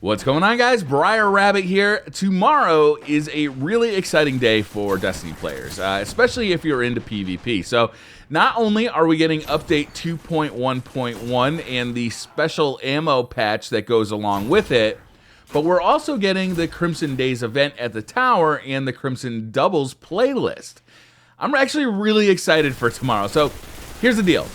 What's going on, guys? Briar Rabbit here. Tomorrow is a really exciting day for Destiny players, especially if you're into PvP. So not only are we getting update 2.1.1 and the special ammo patch that goes along with it, but we're also getting the Crimson Days event at the tower and the Crimson Doubles playlist. I'm actually really excited for tomorrow. So here's the deal.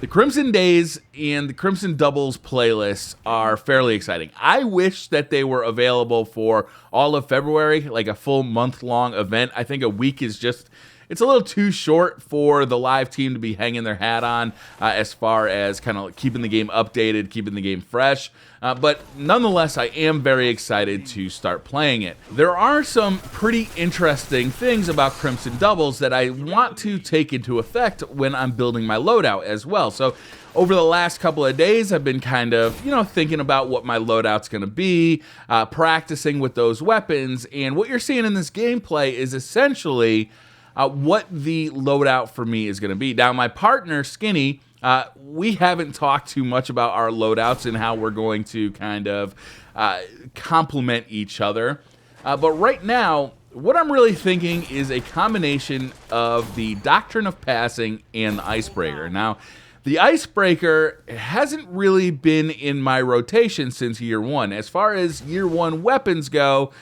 The Crimson Days and the Crimson Doubles playlists are fairly exciting. I wish that they were available for all of February, like a full month-long event. I think a week is just, it's a little too short for the live team to be hanging their hat on as far as kind of keeping the game updated, keeping the game fresh. But nonetheless, I am very excited to start playing it. There are some pretty interesting things about Crimson Doubles that I want to take into effect when I'm building my loadout as well. So over the last couple of days, I've been kind of, thinking about what my loadout's going to be, practicing with those weapons. And what you're seeing in this gameplay is essentially what the loadout for me is going to be. Now, my partner, Skinny, we haven't talked too much about our loadouts and how we're going to kind of complement each other. But right now, what I'm really thinking is a combination of the Doctrine of Passing and the Icebreaker. Now, the Icebreaker hasn't really been in my rotation since year one. As far as year one weapons go,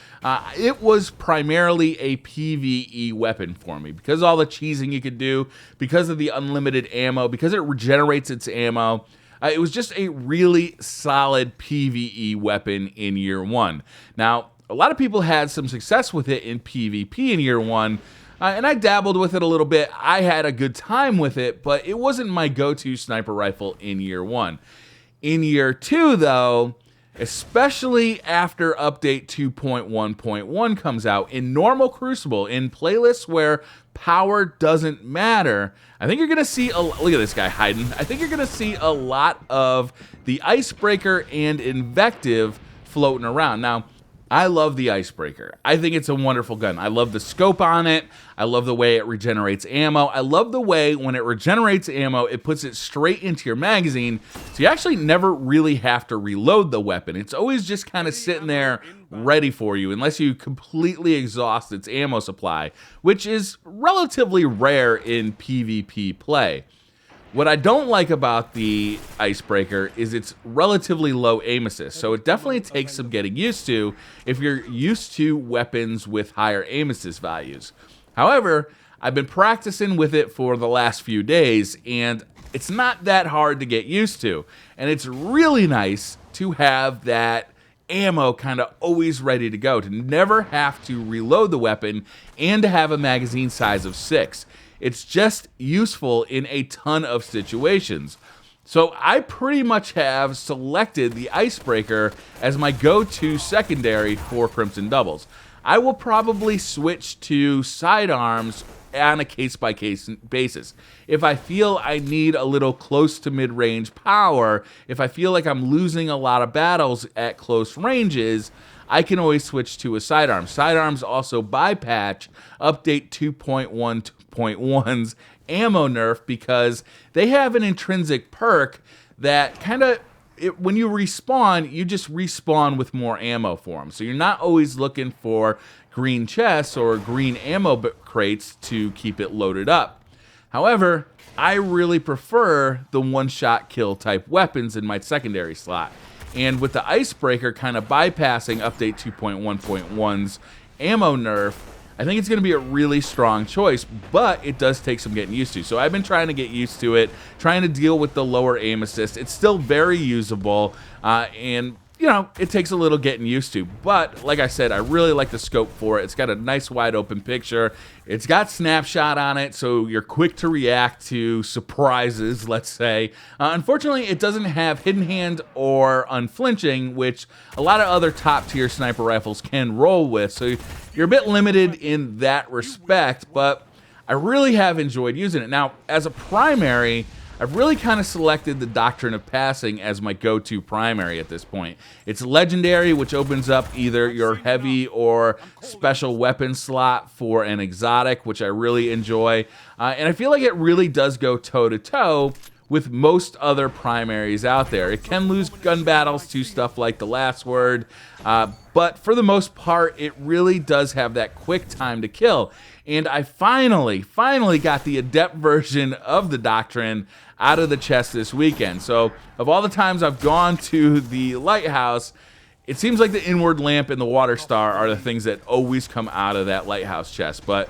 it was primarily a PvE weapon for me because of all the cheesing you could do, because of the unlimited ammo, because it regenerates its ammo. It was just a really solid PvE weapon in year one. Now, a lot of people had some success with it in PvP in year one, and I dabbled with it a little bit. I had a good time with it, but it wasn't my go-to sniper rifle in year one. In year two, though, especially after update 2.1.1 comes out, in normal Crucible, in playlists where power doesn't matter, I think you're going to see, look at this guy hiding, I think you're going to see a lot of the Icebreaker and Invective floating around. Now, I love the Icebreaker. I think it's a wonderful gun. I love the scope on it. I love the way it regenerates ammo. I love the way when it regenerates ammo, it puts it straight into your magazine, so you actually never really have to reload the weapon. It's always just kind of sitting there ready for you, unless you completely exhaust its ammo supply, which is relatively rare in PvP play. What I don't like about the Icebreaker is its relatively low aim assist, so it definitely takes some getting used to if you're used to weapons with higher aim assist values. However, I've been practicing with it for the last few days, and it's not that hard to get used to. And it's really nice to have that ammo kind of always ready to go, to never have to reload the weapon, and to have a magazine size of 6. It's just useful in a ton of situations. So I pretty much have selected the Icebreaker as my go-to secondary for Crimson Doubles. I will probably switch to sidearms on a case-by-case basis. If I feel I need a little close to mid-range power, if I feel like I'm losing a lot of battles at close ranges, I can always switch to a sidearm. Sidearms also bypatch update 2.1.1's ammo nerf because they have an intrinsic perk that kind of, when you respawn, you just respawn with more ammo for them. So you're not always looking for green chests or green ammo crates to keep it loaded up. However, I really prefer the one-shot kill type weapons in my secondary slot. And with the Icebreaker kind of bypassing update 2.1.1's ammo nerf, I think it's going to be a really strong choice, but it does take some getting used to. So I've been trying to get used to it, trying to deal with the lower aim assist. It's still very usable, and it takes a little getting used to. But like I said, I really like the scope for it. It's got a nice wide open picture. It's got snapshot on it, so you're quick to react to surprises, let's say. Unfortunately, it doesn't have hidden hand or unflinching, which a lot of other top tier sniper rifles can roll with. So you're a bit limited in that respect, but I really have enjoyed using it. Now, as a primary, I've really kind of selected the Doctrine of Passing as my go-to primary at this point. It's legendary, which opens up either your heavy or special weapon slot for an exotic, which I really enjoy. And I feel like it really does go toe-to-toe with most other primaries out there. It can lose gun battles to stuff like the last word, but for the most part, it really does have that quick time to kill. And I finally got the adept version of the Doctrine out of the chest this weekend. So of all the times I've gone to the lighthouse, it seems like the inward lamp and the water star are the things that always come out of that lighthouse chest. But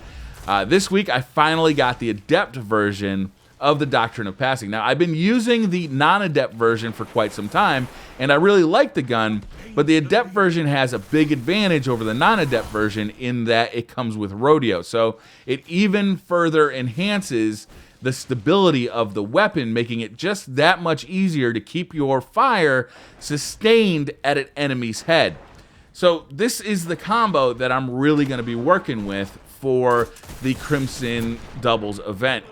this week I finally got the adept version of the Doctrine of Passing. Now, I've been using the non-adept version for quite some time, and I really like the gun, but the adept version has a big advantage over the non-adept version in that it comes with rodeo. So it even further enhances the stability of the weapon, making it just that much easier to keep your fire sustained at an enemy's head. So this is the combo that I'm really going to be working with for the Crimson Doubles event.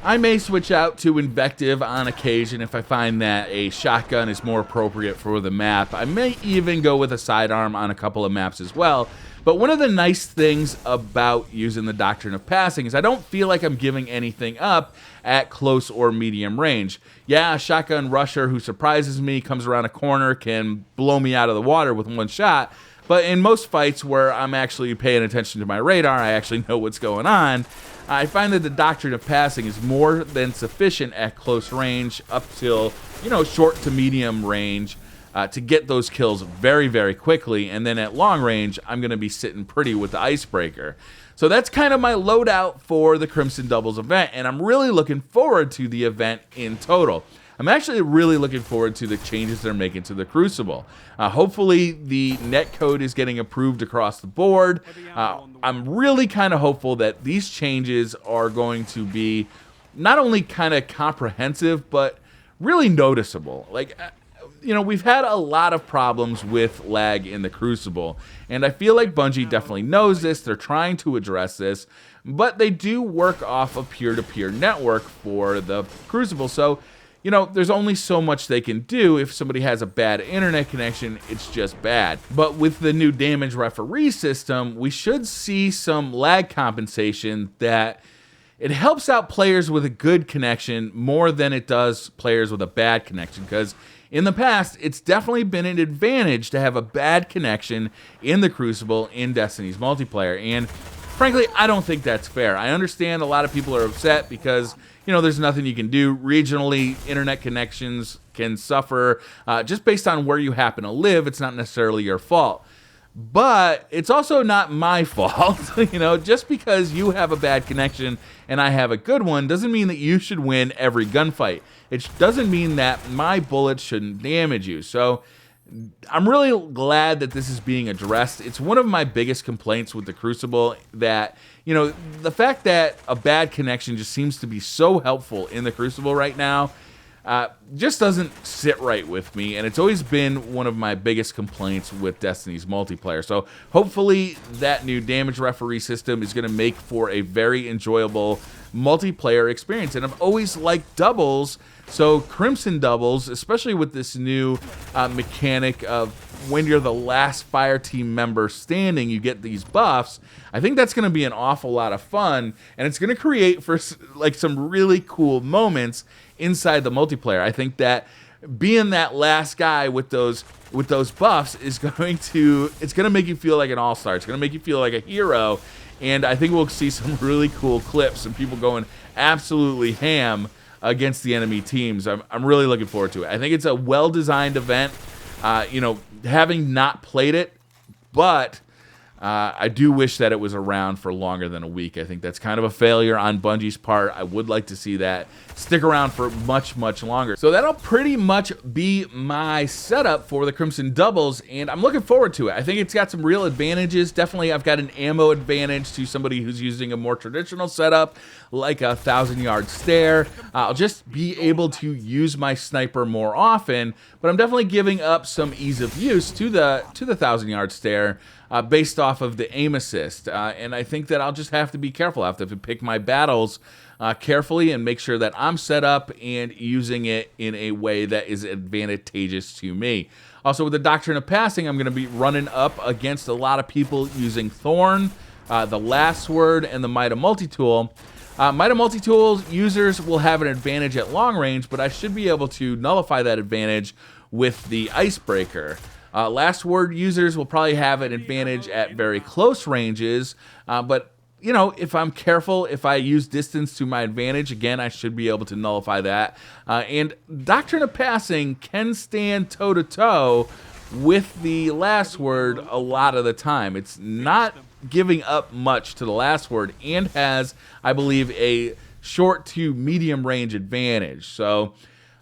I may switch out to Invective on occasion if I find that a shotgun is more appropriate for the map. I may even go with a sidearm on a couple of maps as well. But one of the nice things about using the Doctrine of Passing is I don't feel like I'm giving anything up at close or medium range. Yeah, a shotgun rusher who surprises me, comes around a corner, can blow me out of the water with one shot. But in most fights where I'm actually paying attention to my radar, I actually know what's going on, I find that the Doctrine of Passing is more than sufficient at close range up till, short to medium range to get those kills very, very quickly. And then at long range, I'm going to be sitting pretty with the Icebreaker. So that's kind of my loadout for the Crimson Doubles event, and I'm really looking forward to the event in total. I'm actually really looking forward to the changes they're making to the Crucible. Hopefully the netcode is getting approved across the board. I'm really kind of hopeful that these changes are going to be not only kind of comprehensive, but really noticeable. We've had a lot of problems with lag in the Crucible, and I feel like Bungie definitely knows this. They're trying to address this, but they do work off a peer-to-peer network for the Crucible, so there's only so much they can do. If somebody has a bad internet connection, it's just bad. But with the new damage referee system, we should see some lag compensation that it helps out players with a good connection more than it does players with a bad connection. Because in the past, it's definitely been an advantage to have a bad connection in the Crucible in Destiny's multiplayer. And frankly, I don't think that's fair. I understand a lot of people are upset because there's nothing you can do. Regionally, internet connections can suffer just based on where you happen to live. It's not necessarily your fault. But it's also not my fault. Just because you have a bad connection and I have a good one doesn't mean that you should win every gunfight. It doesn't mean that my bullets shouldn't damage you. So I'm really glad that this is being addressed. It's one of my biggest complaints with the Crucible that, the fact that a bad connection just seems to be so helpful in the Crucible right now just doesn't sit right with me, and it's always been one of my biggest complaints with Destiny's multiplayer. So hopefully that new damage referee system is going to make for a very enjoyable multiplayer experience. And I've always liked doubles, so Crimson Doubles, especially with this new mechanic of when you're the last fire team member standing, you get these buffs. I think that's going to be an awful lot of fun, and it's going to create for some really cool moments inside the multiplayer. I think that being that last guy with those buffs is going to make you feel like an all-star. It's going to make you feel like a hero, and I think we'll see some really cool clips and people going absolutely ham against the enemy teams. I'm really looking forward to it. I think it's a well-designed event. Having not played it, but I do wish that it was around for longer than a week. I think that's kind of a failure on Bungie's part. I would like to see that stick around for much, much longer. So that'll pretty much be my setup for the Crimson Doubles, and I'm looking forward to it. I think it's got some real advantages. Definitely, I've got an ammo advantage to somebody who's using a more traditional setup, like a 1,000-yard stare. I'll just be able to use my sniper more often, but I'm definitely giving up some ease of use to the 1,000-yard stare based off of the aim assist. And I think that I'll just have to be careful. I have to pick my battles carefully and make sure that I'm set up and using it in a way that is advantageous to me. Also, with the Doctrine of Passing, I'm going to be running up against a lot of people using Thorn, the Last Word, and the Might of Multi-Tool. Might of multi-tools users will have an advantage at long range, but I should be able to nullify that advantage with the icebreaker. Last word users will probably have an advantage at very close ranges, but you know, if I'm careful, if I use distance to my advantage, again, I should be able to nullify that. And Doctrine of Passing can stand toe-to-toe with the last word a lot of the time. It's not giving up much to the last word and has, I believe, a short to medium range advantage. So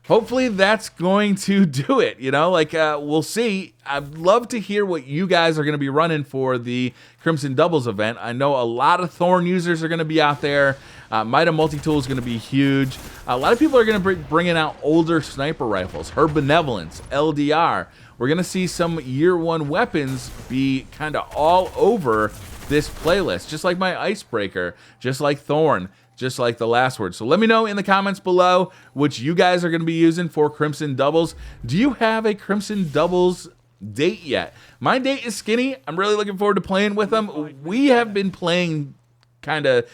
hopefully that's going to do it, you know, like we'll see. I'd love to hear what you guys are going to be running for the Crimson Doubles event. I know a lot of Thorn users are going to be out there. Might of Multi-Tool is going to be huge. A lot of people are going to be bringing out older sniper rifles, Her Benevolence, LDR. We're going to see some year one weapons be kind of all over this playlist, just like my Icebreaker, just like Thorn, just like the last word. So let me know in the comments below which you guys are going to be using for Crimson Doubles. Do you have a Crimson Doubles date yet? My date is Skinny. I'm really looking forward to playing with them. We have been playing kind of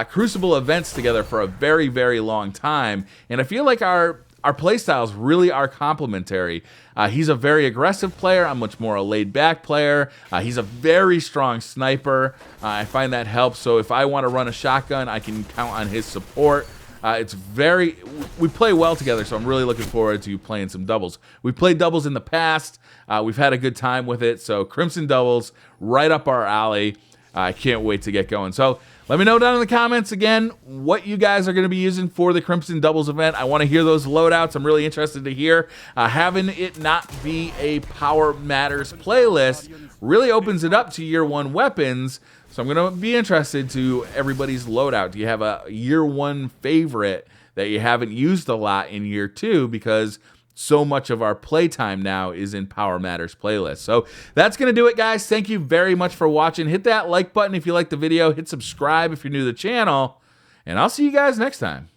Crucible events together for a very, very long time, and I feel like our playstyles really are complementary. He's a very aggressive player. I'm much more a laid-back player. He's a very strong sniper. I find that helps. So if I want to run a shotgun, I can count on his support. We play well together, so I'm really looking forward to playing some doubles. We've played doubles in the past. We've had a good time with it. So Crimson Doubles, right up our alley. I can't wait to get going. So let me know down in the comments again what you guys are going to be using for the Crimson Doubles event. I want to hear those loadouts. I'm really interested to hear. Having it not be a Power Matters playlist really opens it up to year one weapons. So I'm going to be interested to everybody's loadout. Do you have a year one favorite that you haven't used a lot in year two? Because so much of our playtime now is in Power Matters playlist. So that's going to do it, guys. Thank you very much for watching. Hit that like button if you liked the video. Hit subscribe if you're new to the channel. And I'll see you guys next time.